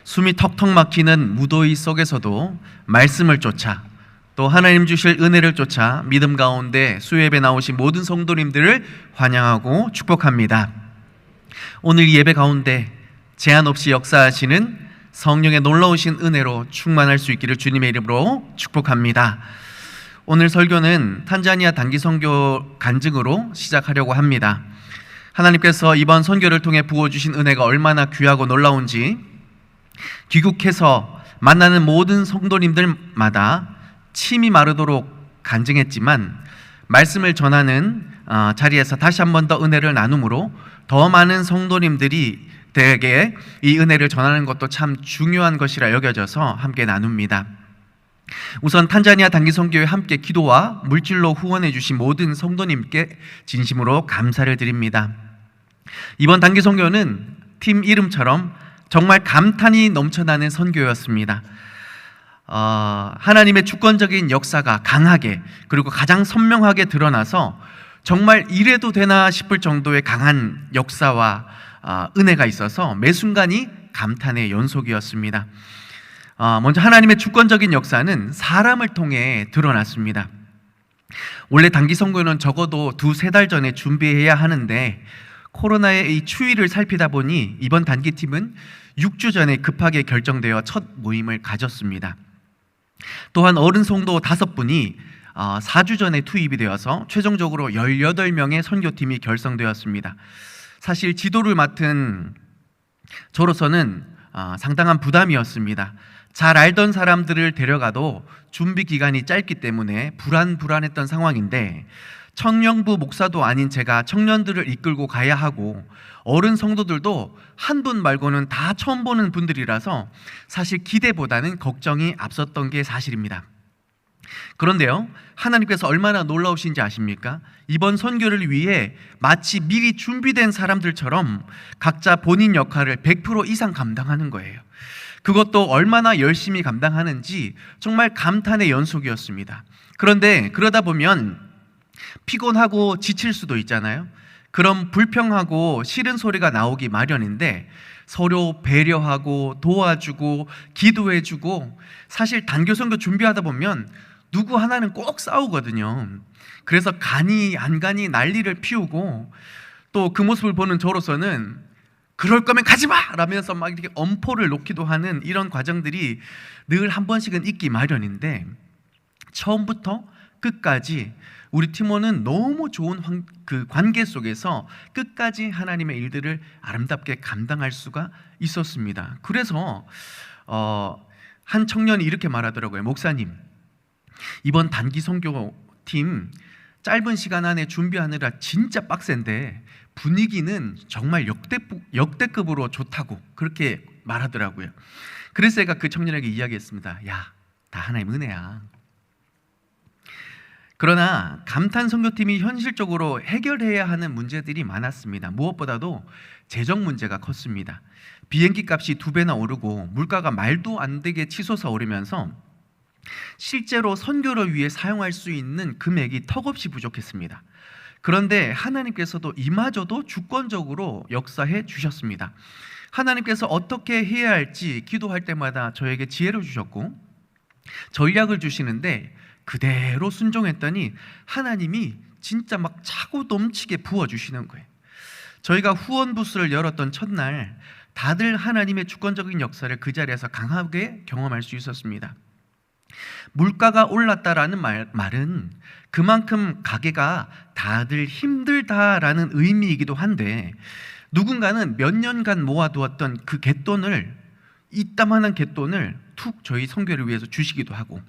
숨이 턱턱 막히는 무더위 속에서도 말씀을 쫓아 또 하나님 주실 은혜를 쫓아 믿음 가운데 수요예배 나오신 모든 성도님들을 환영하고 축복합니다. 오늘 이 예배 가운데 제한 없이 역사하시는 성령의 놀라우신 은혜로 충만할 수 있기를 주님의 이름으로 축복합니다. 오늘 설교는 탄자니아 단기 선교 간증으로 시작하려고 합니다. 하나님께서 이번 선교를 통해 부어주신 은혜가 얼마나 귀하고 놀라운지 귀국해서 만나는 모든 성도님들마다 침이 마르도록 간증했지만 말씀을 전하는 자리에서 다시 한 번 더 은혜를 나눔으로 더 많은 성도님들이 대개 이 은혜를 전하는 것도 참 중요한 것이라 여겨져서 함께 나눕니다. 우선 탄자니아 단기 선교회 함께 기도와 물질로 후원해 주신 모든 성도님께 진심으로 감사를 드립니다. 이번 단기 선교는 팀 이름처럼 정말 감탄이 넘쳐나는 선교였습니다. 하나님의 주권적인 역사가 강하게 그리고 가장 선명하게 드러나서 정말 이래도 되나 싶을 정도의 강한 역사와 은혜가 있어서 매 순간이 감탄의 연속이었습니다. 먼저 하나님의 주권적인 역사는 사람을 통해 드러났습니다. 원래 단기 선교는 적어도 2-3달 전에 준비해야 하는데 코로나의 이 추이를 살피다 보니 이번 단기팀은 6주 전에 급하게 결정되어 첫 모임을 가졌습니다. 또한 어른 성도 5분이 4주 전에 투입이 되어서 최종적으로 18명의 선교팀이 결성되었습니다. 사실 지도를 맡은 저로서는 상당한 부담이었습니다. 잘 알던 사람들을 데려가도 준비 기간이 짧기 때문에 불안했던 상황인데 청년부 목사도 아닌 제가 청년들을 이끌고 가야 하고 어른 성도들도 한 분 말고는 다 처음 보는 분들이라서 사실 기대보다는 걱정이 앞섰던 게 사실입니다. 그런데요, 하나님께서 얼마나 놀라우신지 아십니까? 이번 선교를 위해 마치 미리 준비된 사람들처럼 각자 본인 역할을 100% 이상 감당하는 거예요. 그것도 얼마나 열심히 감당하는지 정말 감탄의 연속이었습니다. 그런데 그러다 보면 피곤하고 지칠 수도 있잖아요. 그럼 불평하고 싫은 소리가 나오기 마련인데 서로 배려하고 도와주고 기도해주고 사실 단교 선교 준비하다 보면 누구 하나는 꼭 싸우거든요. 그래서 가니 안 가니 난리를 피우고 또 그 모습을 보는 저로서는 그럴 거면 가지 마! 라면서 막 이렇게 엄포를 놓기도 하는 이런 과정들이 늘 한 번씩은 있기 마련인데 처음부터 끝까지 우리 팀원은 너무 좋은 그 관계 속에서 끝까지 하나님의 일들을 아름답게 감당할 수가 있었습니다. 그래서 한 청년이 이렇게 말하더라고요. 목사님, 이번 단기 선교팀 짧은 시간 안에 준비하느라 진짜 빡센데 분위기는 정말 역대급으로 좋다고 그렇게 말하더라고요. 그래서 제가 그 청년에게 이야기했습니다. 야, 다 하나님 은혜야. 그러나 감탄 선교팀이 현실적으로 해결해야 하는 문제들이 많았습니다. 무엇보다도 재정 문제가 컸습니다. 비행기 값이 2배나 오르고 물가가 말도 안 되게 치솟아 오르면서 실제로 선교를 위해 사용할 수 있는 금액이 턱없이 부족했습니다. 그런데 하나님께서도 이마저도 주권적으로 역사해 주셨습니다. 하나님께서 어떻게 해야 할지 기도할 때마다 저에게 지혜를 주셨고 전략을 주시는데 그대로 순종했더니 하나님이 진짜 막 차고 넘치게 부어주시는 거예요. 저희가 후원 부스를 열었던 첫날 다들 하나님의 주권적인 역사를 그 자리에서 강하게 경험할 수 있었습니다. 물가가 올랐다라는 말은 그만큼 가게가 다들 힘들다라는 의미이기도 한데 누군가는 몇 년간 모아두었던 그 갯돈을 이따만한 갯돈을 툭 저희 선교를 위해서 주시기도 하고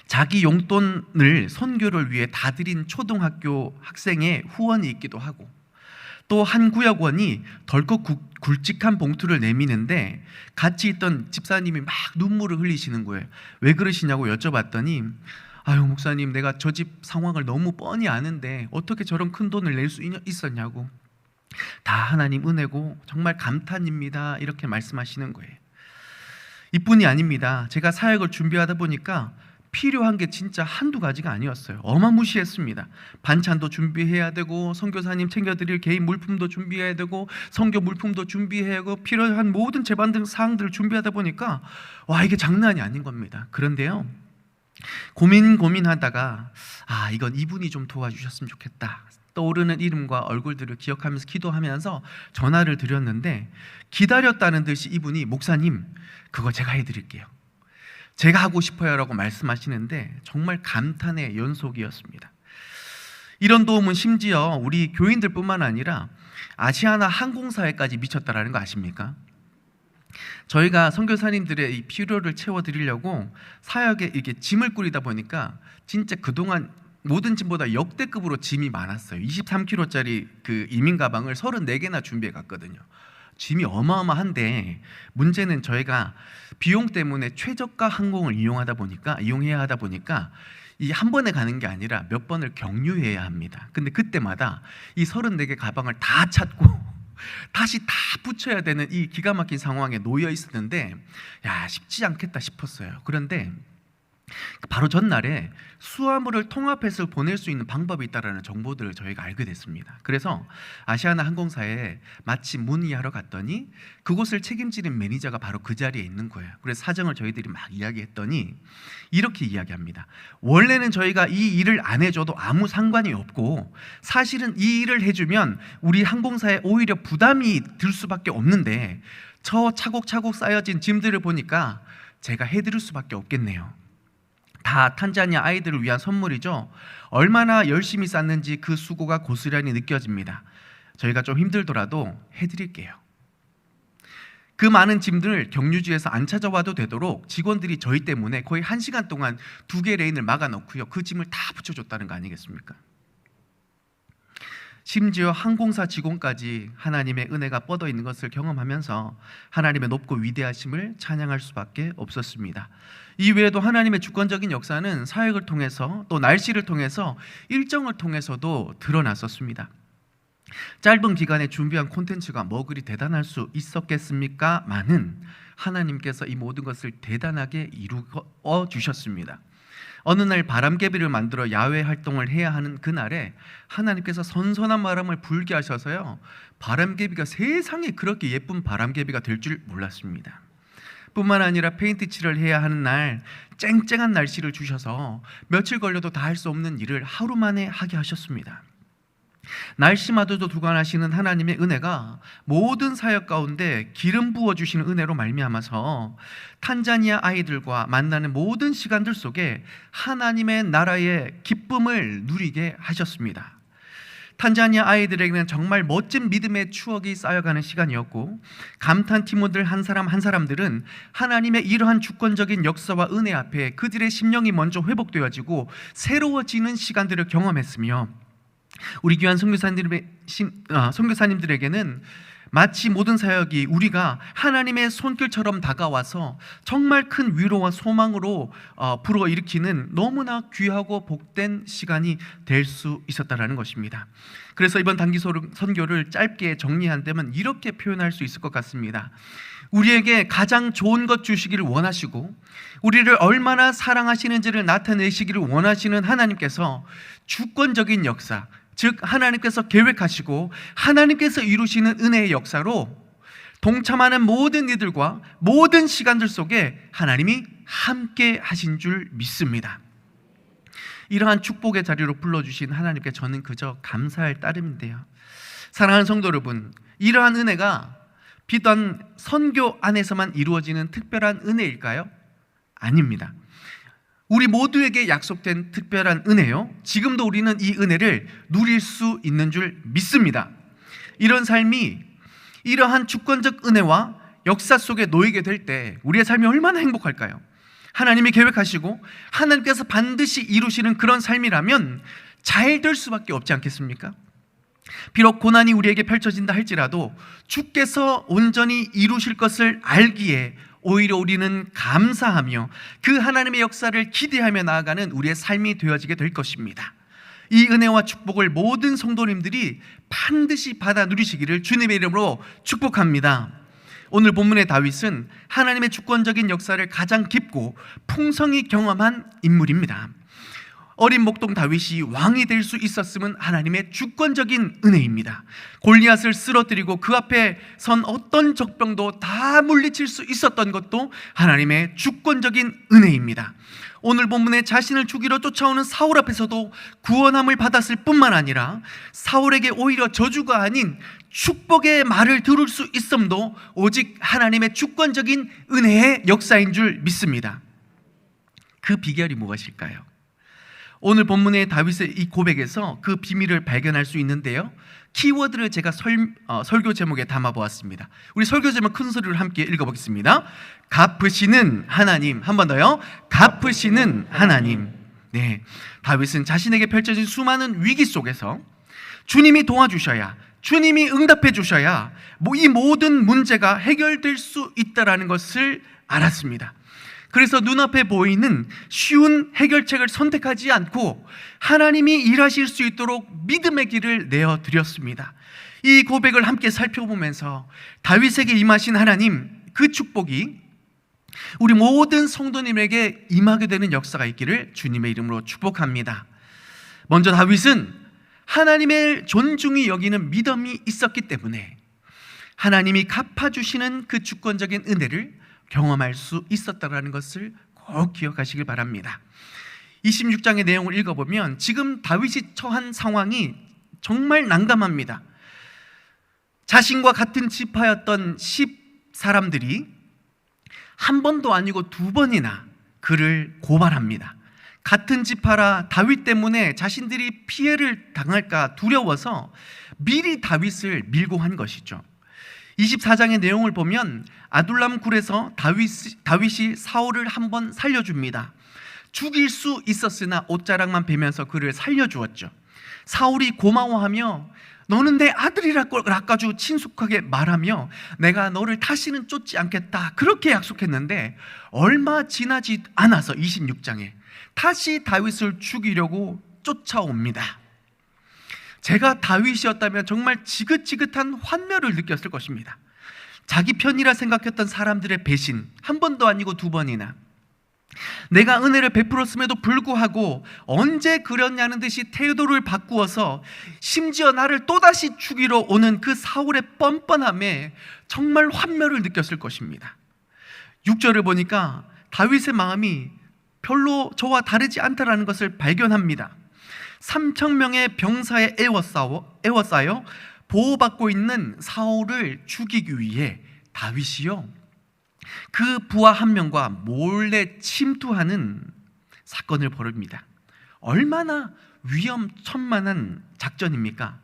자기 용돈을 선교를 위해 다 드린 초등학교 학생의 후원이 있기도 하고 또 한 구역원이 덜컥 굵직한 봉투를 내미는데 같이 있던 집사님이 막 눈물을 흘리시는 거예요. 왜 그러시냐고 여쭤봤더니 아유 목사님, 내가 저 집 상황을 너무 뻔히 아는데 어떻게 저런 큰 돈을 낼 수 있었냐고. 다 하나님 은혜고 정말 감탄입니다, 이렇게 말씀하시는 거예요. 이뿐이 아닙니다. 제가 사역을 준비하다 보니까 필요한 게 진짜 한두 가지가 아니었어요. 어마무시했습니다. 반찬도 준비해야 되고, 선교사님 챙겨드릴 개인 물품도 준비해야 되고, 선교 물품도 준비해야 하고, 필요한 모든 재반 등 사항들을 준비하다 보니까 와, 이게 장난이 아닌 겁니다. 그런데요, 고민하다가 이건 이분이 좀 도와주셨으면 좋겠다. 떠오르는 이름과 얼굴들을 기억하면서 기도하면서 전화를 드렸는데, 기다렸다는 듯이 이분이 목사님, 그거 제가 해드릴게요, 제가 하고 싶어요 라고 말씀하시는데 정말 감탄의 연속이었습니다. 이런 도움은 심지어 우리 교인들뿐만 아니라 아시아나 항공사회까지 미쳤다라는 거 아십니까? 저희가 선교사님들의 이 필요를 채워드리려고 사역에 이렇게 짐을 꾸리다 보니까 진짜 그동안 모든 짐보다 역대급으로 짐이 많았어요. 23kg짜리 그 이민 가방을 34개나 준비해 갔거든요. 짐이 어마어마한데, 문제는 저희가 비용 때문에 최저가 항공을 이용해야 하다 보니까 이 한 번에 가는 게 아니라 몇 번을 경유해야 합니다. 근데 그때마다 이 34개 가방을 다 찾고 다시 다 붙여야 되는 이 기가 막힌 상황에 놓여 있었는데, 쉽지 않겠다 싶었어요. 그런데 바로 전날에 수화물을 통합해서 보낼 수 있는 방법이 있다는 정보들을 저희가 알게 됐습니다. 그래서 아시아나 항공사에 마침 문의하러 갔더니 그곳을 책임지는 매니저가 바로 그 자리에 있는 거예요. 그래서 사정을 저희들이 막 이야기했더니 이렇게 이야기합니다. 원래는 저희가 이 일을 안 해줘도 아무 상관이 없고, 사실은 이 일을 해주면 우리 항공사에 오히려 부담이 들 수밖에 없는데, 저 차곡차곡 쌓여진 짐들을 보니까 제가 해드릴 수밖에 없겠네요. 다 탄자니아 아이들을 위한 선물이죠. 얼마나 열심히 쌌는지 그 수고가 고스란히 느껴집니다. 저희가 좀 힘들더라도 해드릴게요. 그 많은 짐들을 경유지에서 안 찾아와도 되도록 직원들이 저희 때문에 거의 1시간 동안 2개 레인을 막아놓고요, 그 짐을 다 붙여줬다는 거 아니겠습니까? 심지어 항공사 직원까지 하나님의 은혜가 뻗어 있는 것을 경험하면서 하나님의 높고 위대하심을 찬양할 수밖에 없었습니다. 이 외에도 하나님의 주권적인 역사는 사역을 통해서, 또 날씨를 통해서, 일정을 통해서도 드러났었습니다. 짧은 기간에 준비한 콘텐츠가 뭐 그리 대단할 수 있었겠습니까? 많은 하나님께서 이 모든 것을 대단하게 이루어 주셨습니다. 어느 날 바람개비를 만들어 야외 활동을 해야 하는 그날에 하나님께서 선선한 바람을 불게 하셔서요, 바람개비가 세상에 그렇게 예쁜 바람개비가 될 줄 몰랐습니다. 뿐만 아니라 페인트 칠을 해야 하는 날 쨍쨍한 날씨를 주셔서 며칠 걸려도 다 할 수 없는 일을 하루 만에 하게 하셨습니다. 날씨마저도 주관하시는 하나님의 은혜가 모든 사역 가운데 기름 부어주시는 은혜로 말미암아서 탄자니아 아이들과 만나는 모든 시간들 속에 하나님의 나라의 기쁨을 누리게 하셨습니다. 탄자니아 아이들에게는 정말 멋진 믿음의 추억이 쌓여가는 시간이었고, 감탄 팀원들 한 사람 한 사람들은 하나님의 이러한 주권적인 역사와 은혜 앞에 그들의 심령이 먼저 회복되어지고 새로워지는 시간들을 경험했으며, 우리 귀한 선교사님들에게는 마치 모든 사역이 우리가 하나님의 손길처럼 다가와서 정말 큰 위로와 소망으로 불어일으키는 너무나 귀하고 복된 시간이 될 수 있었다는 것입니다. 그래서 이번 단기 선교를 짧게 정리한다면 이렇게 표현할 수 있을 것 같습니다. 우리에게 가장 좋은 것 주시기를 원하시고, 우리를 얼마나 사랑하시는지를 나타내시기를 원하시는 하나님께서 주권적인 역사, 즉 하나님께서 계획하시고 하나님께서 이루시는 은혜의 역사로 동참하는 모든 이들과 모든 시간들 속에 하나님이 함께 하신 줄 믿습니다. 이러한 축복의 자리로 불러주신 하나님께 저는 그저 감사할 따름인데요, 사랑하는 성도 여러분, 이러한 은혜가 비단 선교 안에서만 이루어지는 특별한 은혜일까요? 아닙니다. 우리 모두에게 약속된 특별한 은혜요, 지금도 우리는 이 은혜를 누릴 수 있는 줄 믿습니다. 이런 삶이, 이러한 주권적 은혜와 역사 속에 놓이게 될 때 우리의 삶이 얼마나 행복할까요? 하나님이 계획하시고 하나님께서 반드시 이루시는 그런 삶이라면 잘 될 수밖에 없지 않겠습니까? 비록 고난이 우리에게 펼쳐진다 할지라도 주께서 온전히 이루실 것을 알기에 오히려 우리는 감사하며 그 하나님의 역사를 기대하며 나아가는 우리의 삶이 되어지게 될 것입니다. 이 은혜와 축복을 모든 성도님들이 반드시 받아 누리시기를 주님의 이름으로 축복합니다. 오늘 본문의 다윗은 하나님의 주권적인 역사를 가장 깊고 풍성히 경험한 인물입니다. 어린 목동 다윗이 왕이 될 수 있었음은 하나님의 주권적인 은혜입니다. 골리앗을 쓰러뜨리고 그 앞에 선 어떤 적병도 다 물리칠 수 있었던 것도 하나님의 주권적인 은혜입니다. 오늘 본문에 자신을 죽이러 쫓아오는 사울 앞에서도 구원함을 받았을 뿐만 아니라 사울에게 오히려 저주가 아닌 축복의 말을 들을 수 있음도 오직 하나님의 주권적인 은혜의 역사인 줄 믿습니다. 그 비결이 무엇일까요? 오늘 본문의 다윗의 이 고백에서 그 비밀을 발견할 수 있는데요, 키워드를 제가 설교 제목에 담아보았습니다. 우리 설교 제목 큰 소리로 함께 읽어보겠습니다. 갚으시는 하나님. 한 번 더요. 갚으시는 하나님. 네, 다윗은 자신에게 펼쳐진 수많은 위기 속에서 주님이 도와주셔야, 주님이 응답해 주셔야 이 모든 문제가 해결될 수 있다는 것을 알았습니다. 그래서 눈앞에 보이는 쉬운 해결책을 선택하지 않고 하나님이 일하실 수 있도록 믿음의 길을 내어드렸습니다. 이 고백을 함께 살펴보면서 다윗에게 임하신 하나님, 그 축복이 우리 모든 성도님에게 임하게 되는 역사가 있기를 주님의 이름으로 축복합니다. 먼저 다윗은 하나님의 존중이 여기는 믿음이 있었기 때문에 하나님이 갚아주시는 그 주권적인 은혜를 경험할 수 있었다는 것을 꼭 기억하시길 바랍니다. 26장의 내용을 읽어보면 지금 다윗이 처한 상황이 정말 난감합니다. 자신과 같은 지파였던 10사람들이 한 번도 아니고 2번이나 그를 고발합니다. 같은 지파라 다윗 때문에 자신들이 피해를 당할까 두려워서 미리 다윗을 밀고 한 것이죠. 24장의 내용을 보면 아둘람 굴에서 다윗이 사울을 한번 살려줍니다. 죽일 수 있었으나 옷자락만 베면서 그를 살려주었죠. 사울이 고마워하며 너는 내 아들이라고 아주 친숙하게 말하며 내가 너를 다시는 쫓지 않겠다 그렇게 약속했는데 얼마 지나지 않아서 26장에 다시 다윗을 죽이려고 쫓아옵니다. 제가 다윗이었다면 정말 지긋지긋한 환멸을 느꼈을 것입니다. 자기 편이라 생각했던 사람들의 배신, 한 번도 아니고 2번이나, 내가 은혜를 베풀었음에도 불구하고 언제 그랬냐는 듯이 태도를 바꾸어서 심지어 나를 또다시 죽이러 오는 그 사울의 뻔뻔함에 정말 환멸을 느꼈을 것입니다. 6절을 보니까 다윗의 마음이 별로 저와 다르지 않다라는 것을 발견합니다. 3,000명의 병사에 에워싸여 보호받고 있는 사울을 죽이기 위해 다윗이요, 그 부하 한 명과 몰래 침투하는 사건을 벌입니다. 얼마나 위험천만한 작전입니까?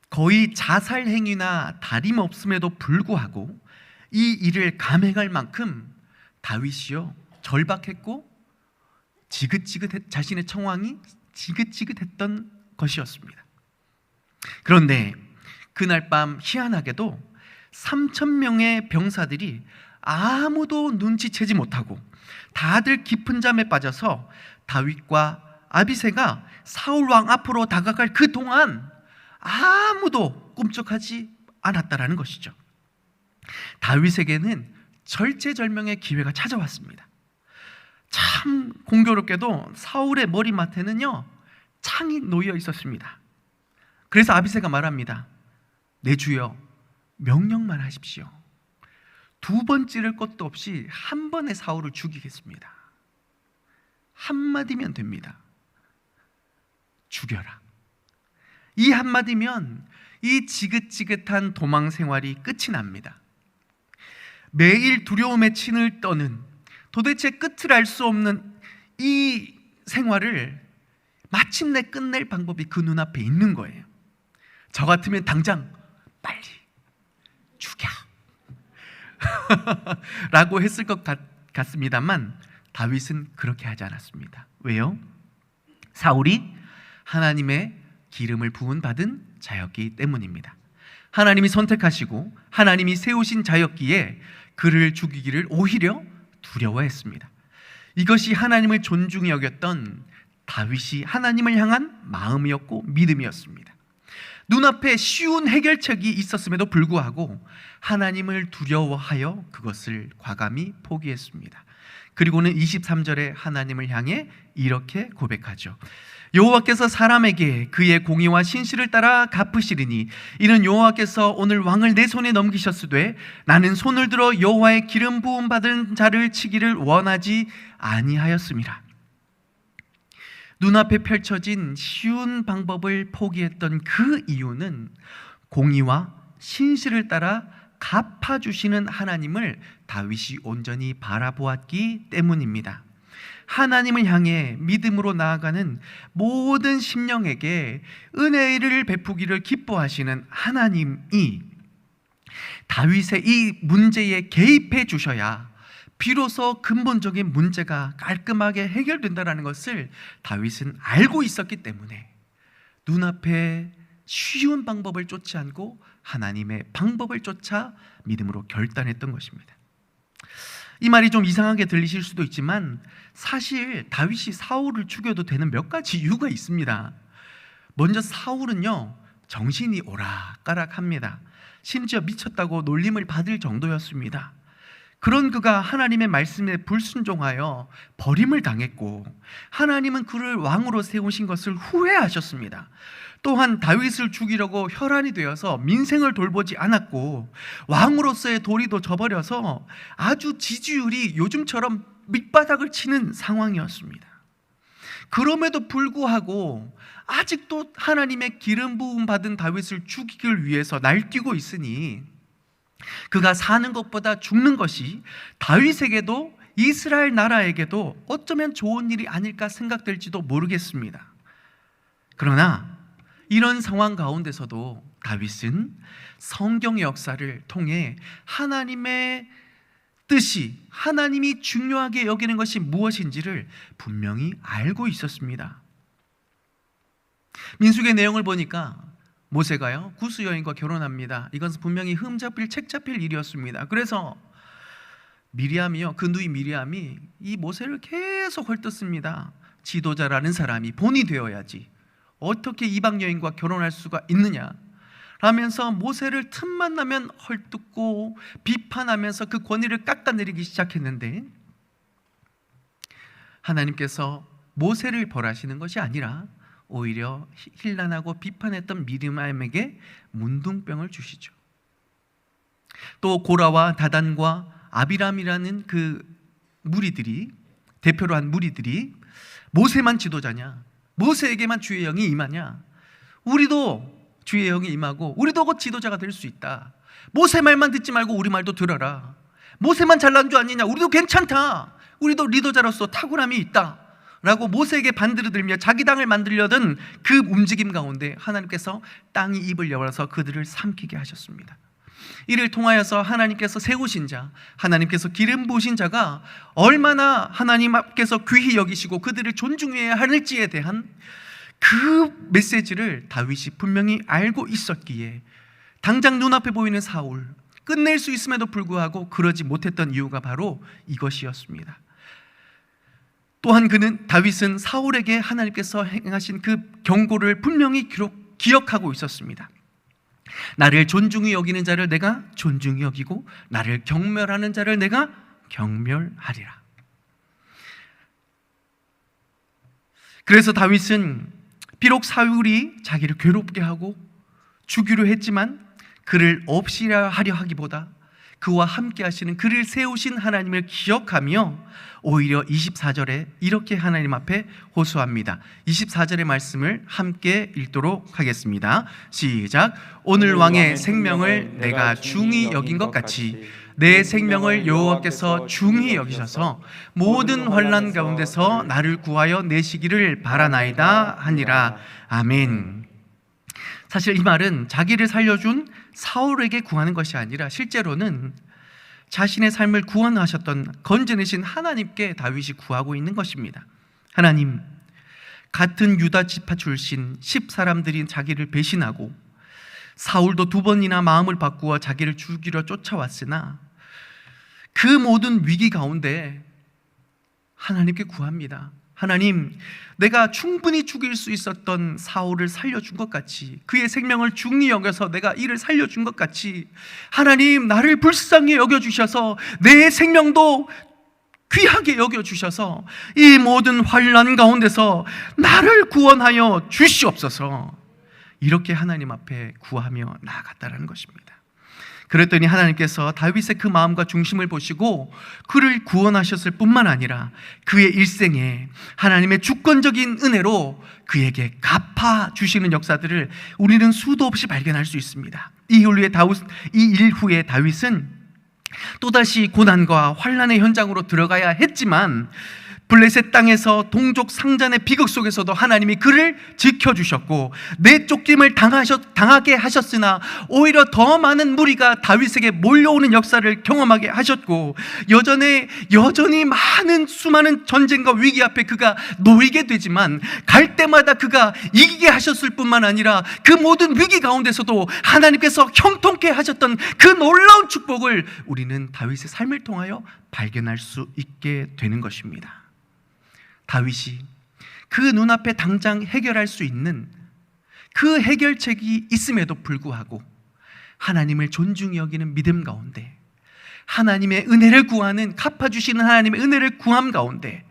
거의 자살 행위나 다름없음에도 불구하고 이 일을 감행할 만큼 다윗이요 절박했고 자신의 청황이 지긋지긋했던 것이었습니다. 그런데 그날 밤 희한하게도 3,000명의 병사들이 아무도 눈치채지 못하고 다들 깊은 잠에 빠져서 다윗과 아비새가 사울왕 앞으로 다가갈 그 동안 아무도 꿈쩍하지 않았다라는 것이죠. 다윗에게는 절체절명의 기회가 찾아왔습니다. 참 공교롭게도 사울의 머리맡에는요 창이 놓여 있었습니다. 그래서 아비새가 말합니다. 내 주여, 명령만 하십시오. 2번 찌를 것도 없이 한 번에 사울을 죽이겠습니다. 한마디면 됩니다. 죽여라. 이 한마디면 이 지긋지긋한 도망 생활이 끝이 납니다. 매일 두려움의 친을 떠는, 도대체 끝을 알 수 없는 이 생활을 마침내 끝낼 방법이 그 눈앞에 있는 거예요. 저 같으면 당장 빨리 죽여 라고 했을 것 같습니다만 다윗은 그렇게 하지 않았습니다. 왜요? 사울이 하나님의 기름을 부은 받은 자였기 때문입니다. 하나님이 선택하시고 하나님이 세우신 자였기에 그를 죽이기를 오히려 두려워했습니다. 이것이 하나님을 존중히 여겼던 다윗이 하나님을 향한 마음이었고 믿음이었습니다. 눈앞에 쉬운 해결책이 있었음에도 불구하고 하나님을 두려워하여 그것을 과감히 포기했습니다. 그리고는 23절에 하나님을 향해 이렇게 고백하죠. 여호와께서 사람에게 그의 공의와 신실을 따라 갚으시리니 이는 여호와께서 오늘 왕을 내 손에 넘기셨으되 나는 손을 들어 여호와의 기름 부음 받은 자를 치기를 원하지 아니하였음이라. 눈앞에 펼쳐진 쉬운 방법을 포기했던 그 이유는 공의와 신실을 따라 갚아주시는 하나님을 다윗이 온전히 바라보았기 때문입니다. 하나님을 향해 믿음으로 나아가는 모든 심령에게 은혜를 베푸기를 기뻐하시는 하나님이 다윗의 이 문제에 개입해 주셔야 비로소 근본적인 문제가 깔끔하게 해결된다는 것을 다윗은 알고 있었기 때문에 눈앞에 쉬운 방법을 쫓지 않고 하나님의 방법을 쫓아 믿음으로 결단했던 것입니다. 이 말이 좀 이상하게 들리실 수도 있지만 사실 다윗이 사울을 죽여도 되는 몇 가지 이유가 있습니다. 먼저 사울은요, 정신이 오락가락합니다. 심지어 미쳤다고 놀림을 받을 정도였습니다. 그런 그가 하나님의 말씀에 불순종하여 버림을 당했고 하나님은 그를 왕으로 세우신 것을 후회하셨습니다. 또한 다윗을 죽이려고 혈안이 되어서 민생을 돌보지 않았고 왕으로서의 도리도 저버려서 아주 지지율이 요즘처럼 밑바닥을 치는 상황이었습니다. 그럼에도 불구하고 아직도 하나님의 기름 부음 받은 다윗을 죽이기 위해서 날뛰고 있으니 그가 사는 것보다 죽는 것이 다윗에게도 이스라엘 나라에게도 어쩌면 좋은 일이 아닐까 생각될지도 모르겠습니다. 그러나 이런 상황 가운데서도 다윗은 성경의 역사를 통해 하나님의 뜻이, 하나님이 중요하게 여기는 것이 무엇인지를 분명히 알고 있었습니다. 민수기의 내용을 보니까 모세가요, 구스 여인과 결혼합니다. 이것은 분명히 흠잡힐 책 잡힐 일이었습니다. 그래서 미리암이요, 그 누이 미리암이 이 모세를 계속 헐뜯습니다. 지도자라는 사람이 본이 되어야지 어떻게 이방 여인과 결혼할 수가 있느냐 라면서 모세를 틈만 나면 헐뜯고 비판하면서 그 권위를 깎아내리기 시작했는데 하나님께서 모세를 벌하시는 것이 아니라 오히려 힐난하고 비판했던 미리암에게 문둥병을 주시죠. 또 고라와 다단과 아비람이라는 그 무리들이, 대표로 한 무리들이 모세만 지도자냐, 모세에게만 주의 영이 임하냐, 우리도 주의 영이 임하고 우리도 곧 지도자가 될 수 있다. 모세 말만 듣지 말고 우리 말도 들어라. 모세만 잘난 줄 아니냐, 우리도 괜찮다. 우리도 리더자로서 탁월함이 있다 라고 모세에게 반대로 들며 자기 당을 만들려던 그 움직임 가운데 하나님께서 땅이 입을 열어서 그들을 삼키게 하셨습니다. 이를 통하여서 하나님께서 세우신 자, 하나님께서 기름 부으신 자가 얼마나 하나님 앞에서 귀히 여기시고 그들을 존중해야 할지에 대한 그 메시지를 다윗이 분명히 알고 있었기에 당장 눈앞에 보이는 사울, 끝낼 수 있음에도 불구하고 그러지 못했던 이유가 바로 이것이었습니다. 또한 다윗은 사울에게 하나님께서 행하신 그 경고를 분명히 기억하고 있었습니다. 나를 존중히 여기는 자를 내가 존중히 여기고 나를 경멸하는 자를 내가 경멸하리라. 그래서 다윗은 비록 사울이 자기를 괴롭게 하고 죽이려 했지만 그를 없이라 하려 하기보다 그와 함께 하시는 그를 세우신 하나님을 기억하며 오히려 24절에 이렇게 하나님 앞에 호소합니다. 24절의 말씀을 함께 읽도록 하겠습니다. 시작. 오늘 왕의 생명을 내가 중히 여긴 것 같이 내 생명을 여호와께서 중히 여기셔서 모든 환난 가운데서 나를 구하여 내시기를 바라나이다 하니라. 아멘. 사실 이 말은 자기를 살려준 사울에게 구하는 것이 아니라 실제로는 자신의 삶을 구원하셨던 건져내신 하나님께 다윗이 구하고 있는 것입니다. 하나님, 같은 유다 지파 출신 10사람들이 자기를 배신하고 사울도 2번이나 마음을 바꾸어 자기를 죽이려 쫓아왔으나 그 모든 위기 가운데 하나님께 구합니다. 하나님, 내가 충분히 죽일 수 있었던 사울을 살려준 것 같이, 그의 생명을 중히 여겨서 내가 이를 살려준 것 같이 하나님, 나를 불쌍히 여겨주셔서 내 생명도 귀하게 여겨주셔서 이 모든 환난 가운데서 나를 구원하여 주시옵소서. 이렇게 하나님 앞에 구하며 나아갔다는 것입니다. 그랬더니 하나님께서 다윗의 그 마음과 중심을 보시고 그를 구원하셨을 뿐만 아니라 그의 일생에 하나님의 주권적인 은혜로 그에게 갚아주시는 역사들을 우리는 수도 없이 발견할 수 있습니다. 이 일 후에 다윗은 또다시 고난과 환난의 현장으로 들어가야 했지만 블레셋 땅에서 동족 상잔의 비극 속에서도 하나님이 그를 지켜주셨고 내쫓김을 당하게 하셨으나 오히려 더 많은 무리가 다윗에게 몰려오는 역사를 경험하게 하셨고 여전히 수많은 전쟁과 위기 앞에 그가 놓이게 되지만 갈 때마다 그가 이기게 하셨을 뿐만 아니라 그 모든 위기 가운데서도 하나님께서 형통케 하셨던 그 놀라운 축복을 우리는 다윗의 삶을 통하여 발견할 수 있게 되는 것입니다. 다윗이 그 눈앞에 당장 해결할 수 있는 그 해결책이 있음에도 불구하고 하나님을 존중히 여기는 믿음 가운데, 하나님의 은혜를 구하는, 갚아주시는 하나님의 은혜를 구함 가운데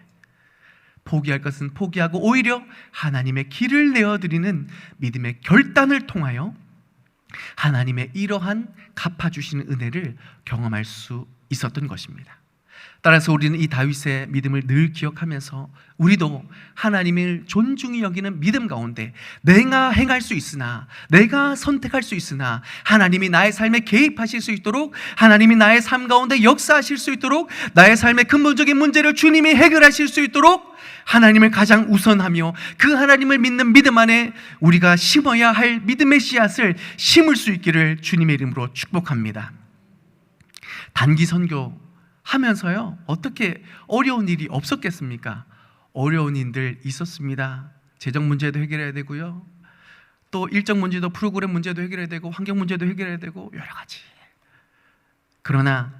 포기할 것은 포기하고 오히려 하나님의 길을 내어드리는 믿음의 결단을 통하여 하나님의 이러한 갚아주시는 은혜를 경험할 수 있었던 것입니다. 따라서 우리는 이 다윗의 믿음을 늘 기억하면서 우리도 하나님을 존중히 여기는 믿음 가운데 내가 행할 수 있으나, 내가 선택할 수 있으나 하나님이 나의 삶에 개입하실 수 있도록, 하나님이 나의 삶 가운데 역사하실 수 있도록, 나의 삶의 근본적인 문제를 주님이 해결하실 수 있도록 하나님을 가장 우선하며 그 하나님을 믿는 믿음 안에 우리가 심어야 할 믿음의 씨앗을 심을 수 있기를 주님의 이름으로 축복합니다. 단기 선교 하면서요, 어떻게 어려운 일이 없었겠습니까? 어려운 일들 있었습니다. 재정 문제도 해결해야 되고요, 또 일정 문제도, 프로그램 문제도 해결해야 되고, 환경 문제도 해결해야 되고, 여러 가지. 그러나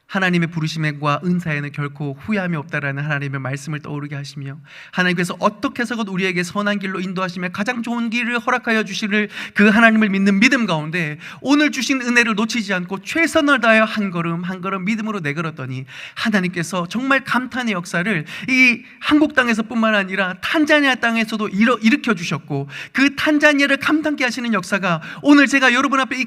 하나님의 부르심과 은사에는 결코 후회함이 없다라는 하나님의 말씀을 떠오르게 하시며, 하나님께서 어떻게 해서든 우리에게 선한 길로 인도하시며 가장 좋은 길을 허락하여 주시를 그 하나님을 믿는 믿음 가운데 오늘 주신 은혜를 놓치지 않고 최선을 다하여 한 걸음 한 걸음 믿음으로 내걸었더니 하나님께서 정말 감탄의 역사를 이 한국 땅에서 뿐만 아니라 탄자니아 땅에서도 일으켜 주셨고, 그 탄자니아를 감탄케 하시는 역사가 오늘 제가 여러분 앞에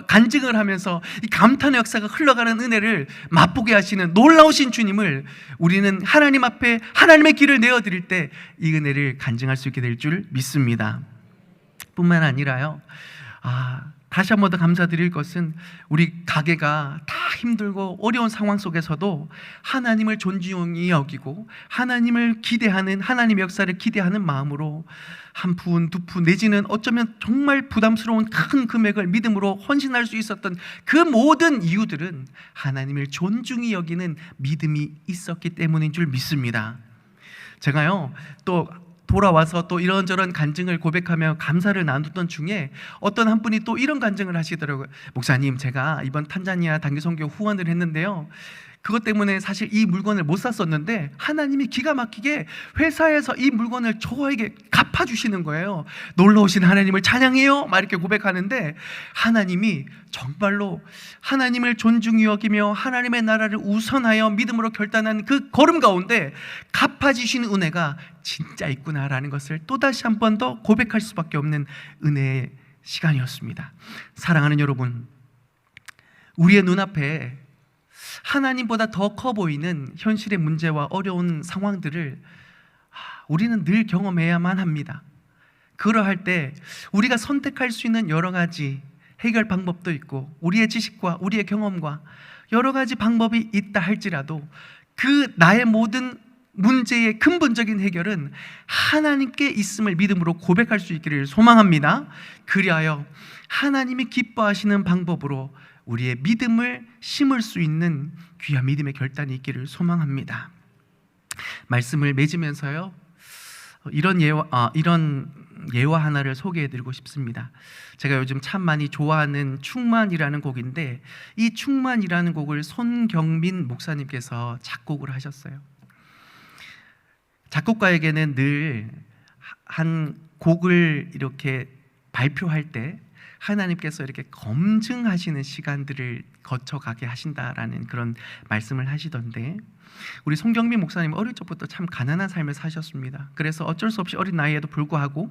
간증을 하면서 이 감탄의 역사가 흘러가는 은혜를 맛보게 하시는 놀라우신 주님을 우리는 하나님 앞에 하나님의 길을 내어드릴 때 이 은혜를 간증할 수 있게 될 줄 믿습니다. 뿐만 아니라요, 다시 한 번 더 감사드릴 것은 우리 가게가 다 힘들고 어려운 상황 속에서도 하나님을 존중히 여기고 하나님을 기대하는, 하나님의 역사를 기대하는 마음으로 한 푼, 두 푼 내지는 어쩌면 정말 부담스러운 큰 금액을 믿음으로 헌신할 수 있었던 그 모든 이유들은 하나님을 존중히 여기는 믿음이 있었기 때문인 줄 믿습니다. 제가요, 또 돌아와서 또 이런저런 간증을 고백하며 감사를 나누던 중에 어떤 한 분이 또 이런 간증을 하시더라고요. 목사님, 제가 이번 탄자니아 단기선교 후원을 했는데요, 그것 때문에 사실 이 물건을 못 샀었는데 하나님이 기가 막히게 회사에서 이 물건을 저에게 갚아주시는 거예요. 놀라우신 하나님을 찬양해요 막 이렇게 고백하는데, 하나님이 정말로 하나님을 존중히 여기며 하나님의 나라를 우선하여 믿음으로 결단한 그 걸음 가운데 갚아주시는 은혜가 진짜 있구나라는 것을 또다시 한 번 더 고백할 수밖에 없는 은혜의 시간이었습니다. 사랑하는 여러분, 우리의 눈앞에 하나님보다 더 커 보이는 현실의 문제와 어려운 상황들을 우리는 늘 경험해야만 합니다. 그러할 때 우리가 선택할 수 있는 여러 가지 해결 방법도 있고, 우리의 지식과 우리의 경험과 여러 가지 방법이 있다 할지라도 그 나의 모든 문제의 근본적인 해결은 하나님께 있음을 믿음으로 고백할 수 있기를 소망합니다. 그리하여 하나님이 기뻐하시는 방법으로 우리의 믿음을 심을 수 있는 귀한 믿음의 결단이 있기를 소망합니다. 말씀을 맺으면서요, 이런 예화 하나를 소개해드리고 싶습니다. 제가 요즘 참 많이 좋아하는 충만이라는 곡인데, 이 충만이라는 곡을 손경민 목사님께서 작곡을 하셨어요. 작곡가에게는 늘 한 곡을 이렇게 발표할 때 하나님께서 이렇게 검증하시는 시간들을 거쳐가게 하신다라는 그런 말씀을 하시던데, 우리 송경민 목사님 어릴 적부터 참 가난한 삶을 사셨습니다. 그래서 어쩔 수 없이 어린 나이에도 불구하고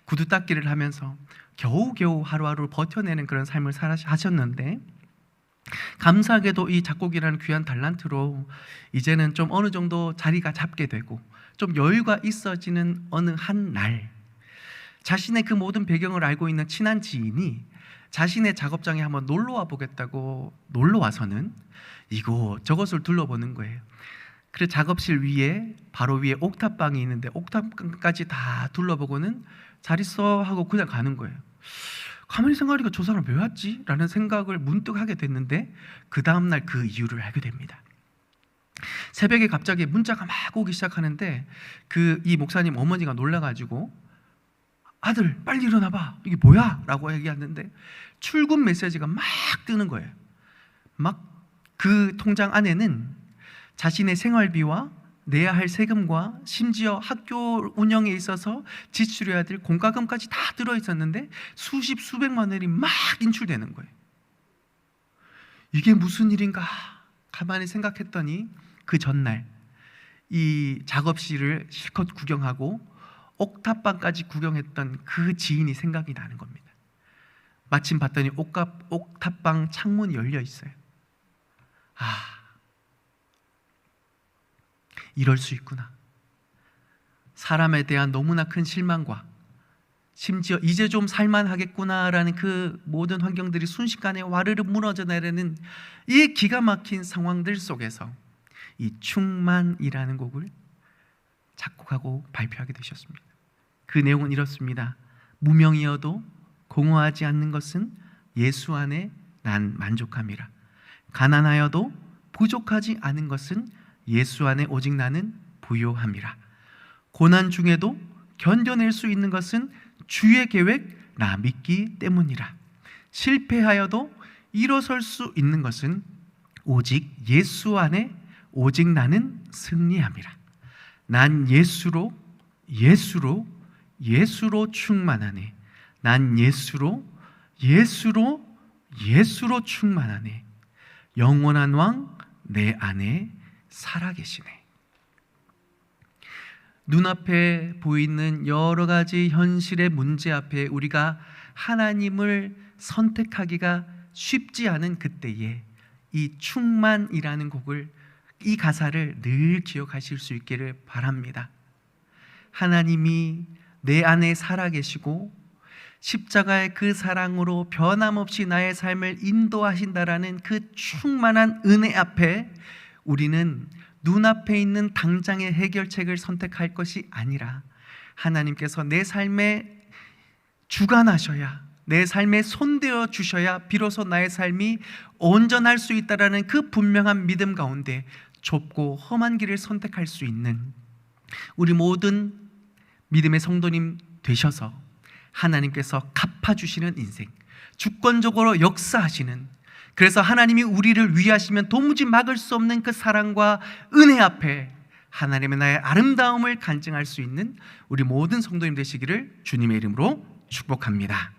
구두 닦기를 하면서 겨우겨우 하루하루 버텨내는 그런 삶을 하셨는데, 감사하게도 이 작곡이라는 귀한 달란트로 이제는 좀 어느 정도 자리가 잡게 되고 좀 여유가 있어지는 어느 한 날, 자신의 그 모든 배경을 알고 있는 친한 지인이 자신의 작업장에 한번 놀러와 보겠다고 놀러와서는 이곳 저곳을 둘러보는 거예요. 그래서 작업실 위에, 바로 위에 옥탑방이 있는데 옥탑방까지 다 둘러보고는 잘 있어 하고 그냥 가는 거예요. 가만히 생각하니까 저 사람 왜 왔지? 라는 생각을 문득 하게 됐는데, 그 다음날 그 이유를 알게 됩니다. 새벽에 갑자기 문자가 막 오기 시작하는데 이 목사님 어머니가 놀라가지고 아들 빨리 일어나봐, 이게 뭐야? 라고 얘기하는데 출근 메시지가 막 뜨는 거예요. 막 그 통장 안에는 자신의 생활비와 내야 할 세금과 심지어 학교 운영에 있어서 지출해야 될 공과금까지 다 들어있었는데 수십 수백만 원이 막 인출되는 거예요. 이게 무슨 일인가 가만히 생각했더니 그 전날 이 작업실을 실컷 구경하고 옥탑방까지 구경했던 그 지인이 생각이 나는 겁니다. 마침 봤더니 옥탑방 창문이 열려 있어요. 이럴 수 있구나. 사람에 대한 너무나 큰 실망과 심지어 이제 좀 살만하겠구나라는 그 모든 환경들이 순식간에 와르르 무너져 내리는 이 기가 막힌 상황들 속에서 이 충만이라는 곡을 작곡하고 발표하게 되셨습니다. 그 내용은 이렇습니다. 무명이어도 공허하지 않는 것은 예수 안에 난 만족함이라. 가난하여도 부족하지 않은 것은 예수 안에 오직 나는 부요함이라. 고난 중에도 견뎌낼 수 있는 것은 주의 계획 나 믿기 때문이라. 실패하여도 일어설 수 있는 것은 오직 예수 안에 오직 나는 승리함이라. 난 예수로 충만하네. 난 예수로 충만하네. 영원한 왕 내 안에 살아계시네. 눈앞에 보이는 여러 가지 현실의 문제 앞에 우리가 하나님을 선택하기가 쉽지 않은 그때에 이 충만이라는 곡을, 이 가사를 늘 기억하실 수 있기를 바랍니다. 하나님이 내 안에 살아계시고 십자가의 그 사랑으로 변함없이 나의 삶을 인도하신다라는 그 충만한 은혜 앞에 우리는 눈앞에 있는 당장의 해결책을 선택할 것이 아니라 하나님께서 내 삶에 주관하셔야, 내 삶에 손대어 주셔야 비로소 나의 삶이 온전할 수 있다라는 그 분명한 믿음 가운데 좁고 험한 길을 선택할 수 있는 우리 모든 믿음의 성도님 되셔서 하나님께서 갚아주시는 인생, 주권적으로 역사하시는, 그래서 하나님이 우리를 위하시면 도무지 막을 수 없는 그 사랑과 은혜 앞에 하나님의 나의 아름다움을 간증할 수 있는 우리 모든 성도님 되시기를 주님의 이름으로 축복합니다.